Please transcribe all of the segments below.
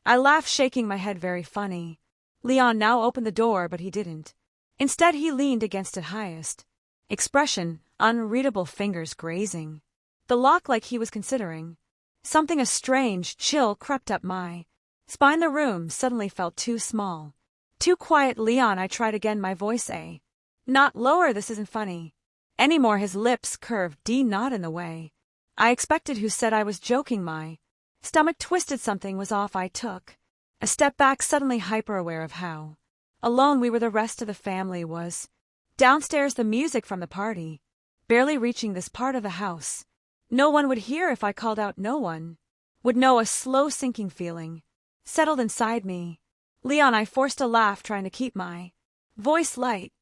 I laughed, shaking my head, very funny. Leon now opened the door, but he didn't. Instead, he leaned against it highest. Expression, unreadable, fingers grazing the lock like he was considering. Something, a strange chill crept up my spine. The room suddenly felt too small. Too quiet. Leon, I tried again, my voice not lower. This isn't funny anymore. His lips curved, not in the way I expected. Who said I was joking? My stomach twisted. Something was off. I took a step back, suddenly hyper-aware of how alone we were. The rest of the family was downstairs, the music from the party barely reaching this part of the house. No one would hear if I called out. No one would know. A slow sinking feeling settled inside me. Leon, I forced a laugh, trying to keep my voice light.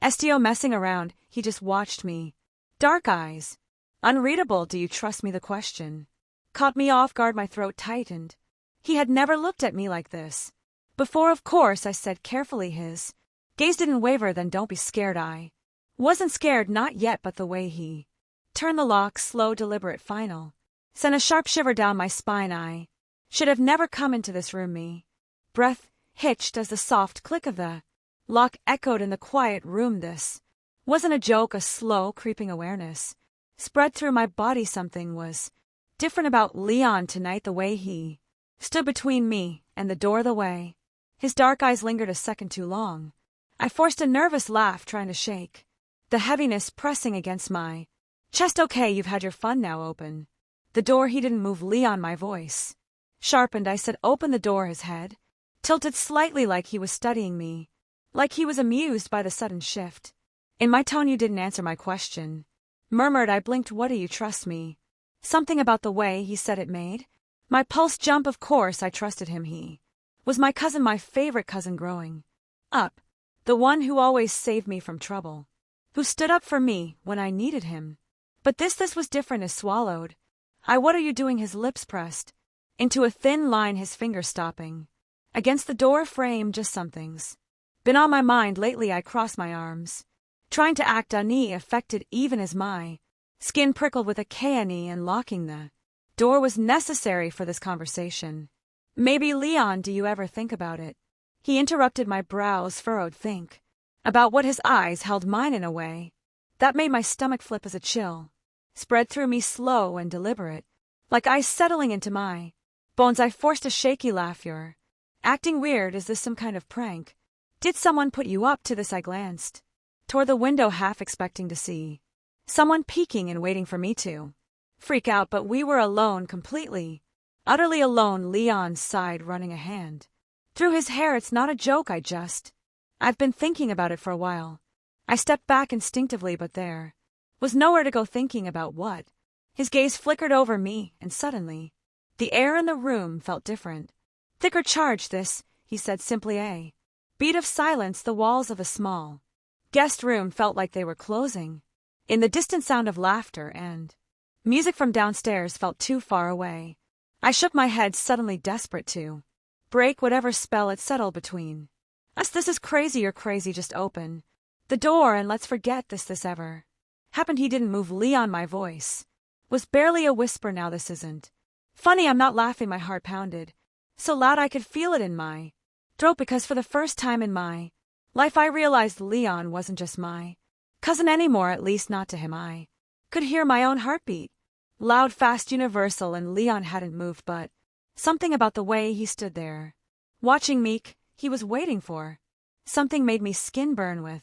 Sto messing around, he just watched me. Dark eyes. Unreadable. Do you trust me? The question caught me off guard. My throat tightened. He had never looked at me like this before. Of course, I said carefully. His gaze didn't waver. Then don't be scared. I wasn't scared, not yet, but the way he turned the lock, slow, deliberate, final, sent a sharp shiver down my spine. I should have never come into this room. Me breath hitched as the soft click of the lock echoed in the quiet room. This wasn't a joke. A slow, creeping awareness spread through my body. Something was different about Leon tonight. The way he stood between me and the door, the way his dark eyes lingered a second too long. I forced a nervous laugh, trying to shake the heaviness pressing against my chest. Okay, you've had your fun now. Open the door. He didn't move. Leon, my voice sharpened. I said, open the door. His head tilted slightly, like he was studying me, like he was amused by the sudden shift in my tone. You didn't answer my question, murmured. I blinked. What do you trust me? Something about the way he said it made my pulse jump. Of course I trusted him. He was my cousin, my favorite cousin growing up, the one who always saved me from trouble, who stood up for me when I needed him. But this was different. As swallowed, what are you doing? His lips pressed into a thin line, his fingers stopping against the door frame. Just something's been on my mind lately. I crossed my arms, trying to act unaffected, even as my skin prickled with a KNE, and locking the door was necessary for this conversation. Maybe. Leon, do you ever think about it? He interrupted, my brows furrowed. Think about what? His eyes held mine in a way that made my stomach flip as a chill spread through me, slow and deliberate, like ice settling into my bones. I forced a shaky laugh. You're acting weird. Is this some kind of prank? Did someone put you up to this? I glanced toward the window, half expecting to see someone peeking and waiting for me to freak out, but we were alone, completely, utterly alone. Leon sighed, running a hand through his hair. It's not a joke. I've been thinking about it for a while. I stepped back instinctively, but there was nowhere to go. Thinking about what? His gaze flickered over me, and suddenly the air in the room felt different, thicker, charged. This, he said simply, a beat of silence. The walls of a small guest room felt like they were closing. In the distant sound of laughter and music from downstairs felt too far away. I shook my head, suddenly desperate to break whatever spell had settled between us. This is crazy. You're crazy. Just open the door and let's forget this ever happened. He didn't move. Leon, my voice was barely a whisper now. This isn't funny. I'm not laughing. My heart pounded so loud I could feel it in my throat, because for the first time in my life I realized Leon wasn't just my cousin anymore, at least not to him. I could hear my own heartbeat, loud, fast, universal, and Leon hadn't moved, but something about the way he stood there, watching me, he was waiting for something, made me skin burn with.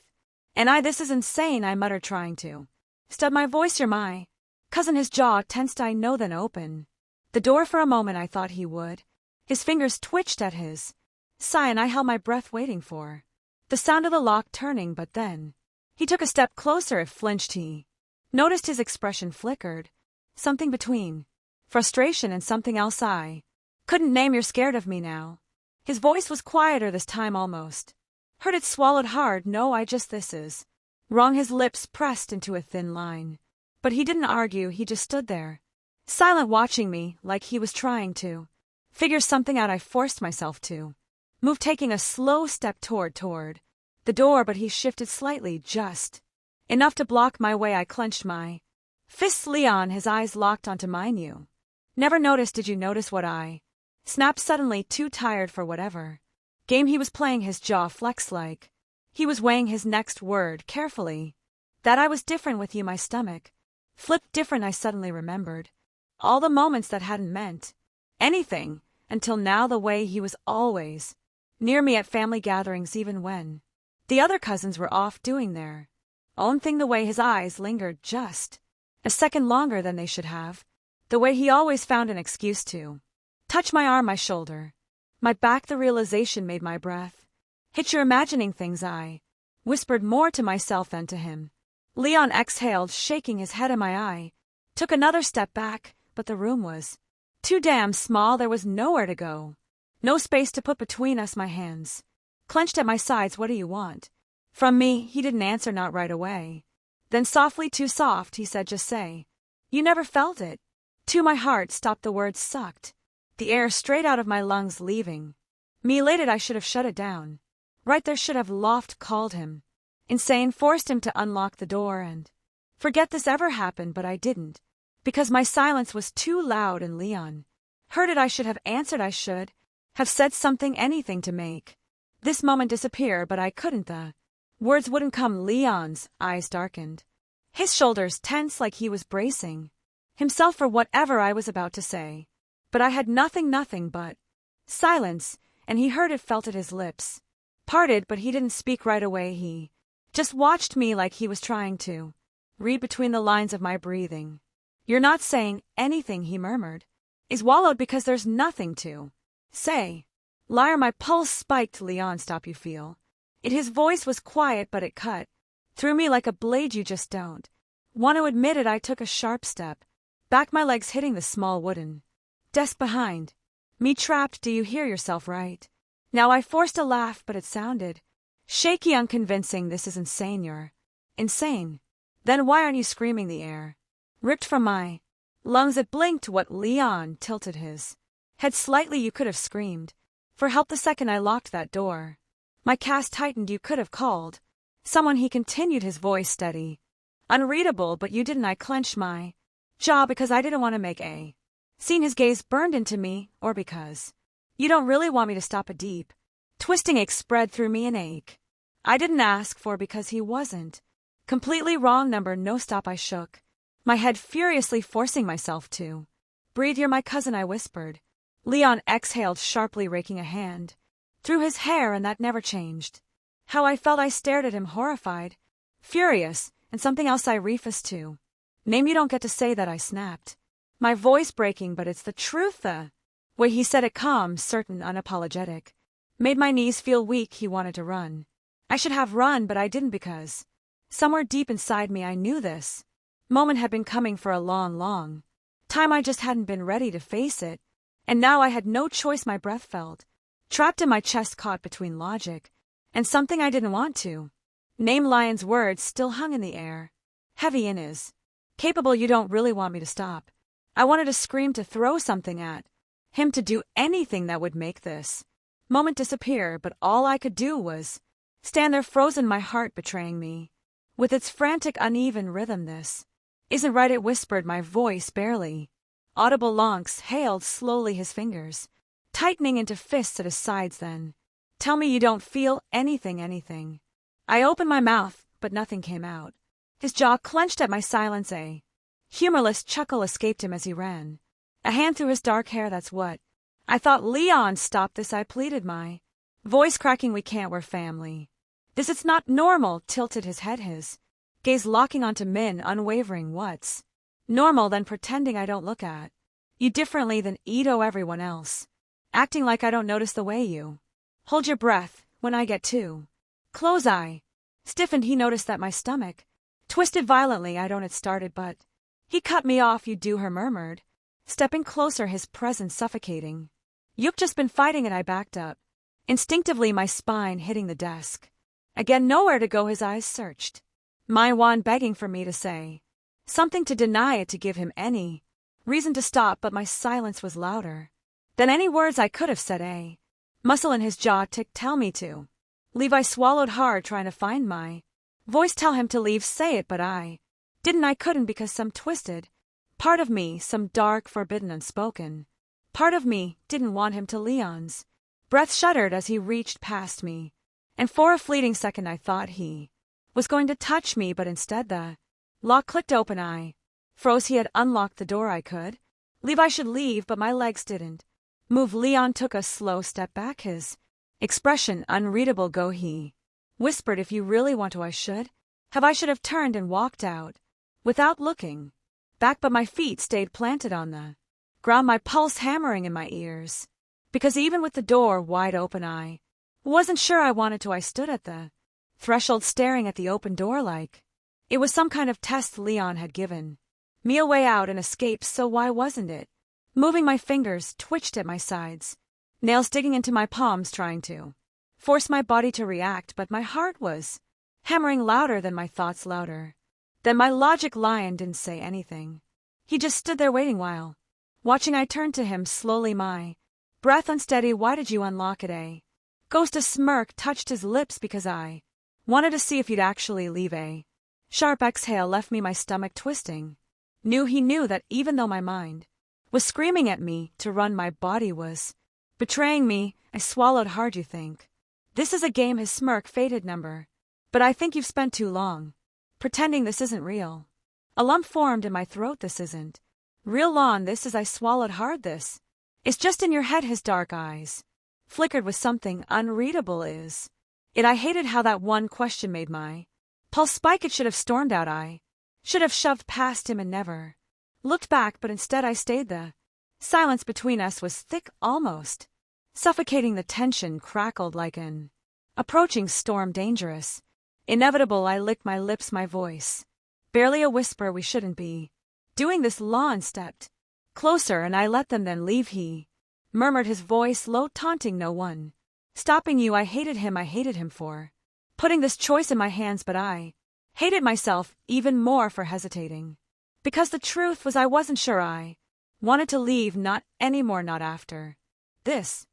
And this is insane, I muttered, trying to stub my voice. You're my cousin. His jaw tensed. I know. Then open the door. For a moment I thought he would. His fingers twitched at his side, and I held my breath, waiting for the sound of the lock turning, but then he took a step closer. It flinched. He noticed his expression flickered, something between frustration and something else I couldn't name. You're scared of me now? His voice was quieter this time, almost heard it, swallowed hard. No, this is wrong. His lips pressed into a thin line, but he didn't argue. He just stood there, silent, watching me, like he was trying to figure something out. I forced myself to move, taking a slow step toward the door, but he shifted slightly, just enough to block my way. I clenched my fists. Leon, his eyes locked onto mine. You never noticed? Did you notice what I Snapped suddenly, too tired for whatever game he was playing. His jaw flexed like he was weighing his next word carefully. That I was different with you. My stomach flipped different. I suddenly remembered all the moments that hadn't meant anything until now. The way he was always near me at family gatherings, even when the other cousins were off doing their own thing. The way his eyes lingered just a second longer than they should have. The way he always found an excuse to touch my arm, my shoulder, my back. The realization made my breath hitch. You're imagining things, I whispered, more to myself than to him. Leon exhaled, shaking his head. In my eye took another step back, but the room was too damn small. There was nowhere to go, no space to put between us. My hands clenched at my sides. What do you want from me? He didn't answer, not right away. Then softly, too soft, he said, just say, you never felt it. To my heart stopped. The words sucked the air straight out of my lungs, leaving me elated. I should have shut it down right there. Should have laughed, called him insane, forced him to unlock the door and forget this ever happened. But I didn't, because my silence was too loud and Leon heard it. I should have answered. I should have said something, anything to make this moment disappear, but I couldn't. The words wouldn't come. Leon's eyes darkened, his shoulders tense like he was bracing himself for whatever I was about to say. But I had nothing but silence, and he heard it, felt it. His lips parted, but he didn't speak right away. He just watched me like he was trying to read between the lines of my breathing. You're not saying anything, he murmured. Is wallowed because there's nothing to say. Liar. My pulse spiked. Leon, stop. You feel it. His voice was quiet, but it cut through me like a blade. You just don't want to admit it. I took a sharp step back, my legs hitting the small wooden desk behind me. Trapped. Do you hear yourself right now? I forced a laugh, but it sounded shaky, unconvincing. This is insane. You're insane. Then why aren't you screaming? The air ripped from my lungs. It blinked. What? Leon tilted his head slightly. You could have screamed for help the second I locked that door. My cast tightened. You could have called someone, he continued, his voice steady, unreadable, but you didn't. I clenched my jaw because I didn't want to make a scene. His gaze burned into me. Or because you don't really want me to stop. A deep twisting ache spread through me, an ache I didn't ask for, because he wasn't completely wrong. No, stop. I shook my head furiously, forcing myself to breathe. You're my cousin, I whispered. Leon exhaled sharply, raking a hand through his hair, and that never changed how I felt. I stared at him, horrified, furious, and something else I refused to name. You don't get to say that, I snapped, my voice breaking. But it's the truth. The way he said it, calm, certain, unapologetic, made my knees feel weak. He wanted to run. I should have run, but I didn't, because somewhere deep inside me I knew this moment had been coming for a long time. I just hadn't been ready to face it, and now I had no choice. My breath felt trapped in my chest, caught between logic and something I didn't want to name. Lion's words still hung in the air, heavy and is capable. You don't really want me to stop. I wanted to scream, to throw something at him, to do anything that would make this moment disappear, but all I could do was stand there frozen, my heart betraying me with its frantic, uneven rhythm. This isn't right, it whispered, my voice barely audible. Lonks hailed slowly, his fingers tightening into fists at his sides. Then tell me you don't feel anything. I opened my mouth, but nothing came out. His jaw clenched at my silence. A humorless chuckle escaped him as he ran a hand through his dark hair. That's what I thought. Leon, stop this, I pleaded, my voice cracking. We can't, we're family. This, it's not normal. Tilted his head, his gaze locking onto Min, unwavering. What's normal? Then pretending I don't look at you differently than Ito, everyone else. Acting like I don't notice the way you hold your breath when I get too close. I stiffened. He noticed that my stomach twisted violently. I don't. It started, but he cut me off. You do, her murmured, stepping closer, his presence suffocating. You've just been fighting it. I backed up instinctively, my spine hitting the desk. Again, nowhere to go. His eyes searched my wand, begging for me to say something, to deny it, to give him any reason to stop, but my silence was louder than any words I could have said. A muscle in his jaw ticked. Tell me to leave. I swallowed hard, trying to find my voice. Tell him to leave, say it, but I didn't. I couldn't, because some twisted part of me, some dark, forbidden, unspoken Part of me didn't want him to. Leon's breath shuddered as he reached past me, and for a fleeting second I thought he was going to touch me, but instead the lock clicked open. I froze. He had unlocked the door. I could leave. I should leave, but my legs didn't move. Leon took a slow step back, his expression unreadable. Go, he whispered. If you really want to, I should have turned and walked out without looking back, but my feet stayed planted on the ground, my pulse hammering in my ears, because even with the door wide open, I wasn't sure I wanted to. I stood at the threshold staring at the open door like it was some kind of test. Leon had given me a way out, and escape, so why wasn't it moving? My fingers twitched at my sides, nails digging into my palms, trying to force my body to react, but my heart was hammering louder than my thoughts, louder than my logic. Lion didn't say anything. He just stood there waiting while watching. I turned to him slowly, my breath unsteady. Why did you unlock it? A ghost, a smirk touched his lips. Because I wanted to see if you'd actually leave. A sharp exhale left me, my stomach twisting. He knew that even though my mind was screaming at me to run, my body was betraying me. I swallowed hard. You think this is a game? His smirk faded. Number. But I think you've spent too long pretending this isn't real. A lump formed in my throat. This isn't real, Lon. This is. I swallowed hard. This is just in your head. His dark eyes flickered with something unreadable. Is it? I hated how that one question made my pulse spike. It should have stormed out. I should have shoved past him and never looked back, but instead I stayed. The silence between us was thick, almost suffocating. The tension crackled like an approaching storm, dangerous, inevitable. I licked my lips, my voice barely a whisper. We shouldn't be doing this. Lon stepped closer and I let them then leave. He murmured, his voice low, taunting. No one stopping you. I hated him for putting this choice in my hands, but I hated myself even more for hesitating. Because the truth was, I wasn't sure I wanted to leave. Not anymore, not after this.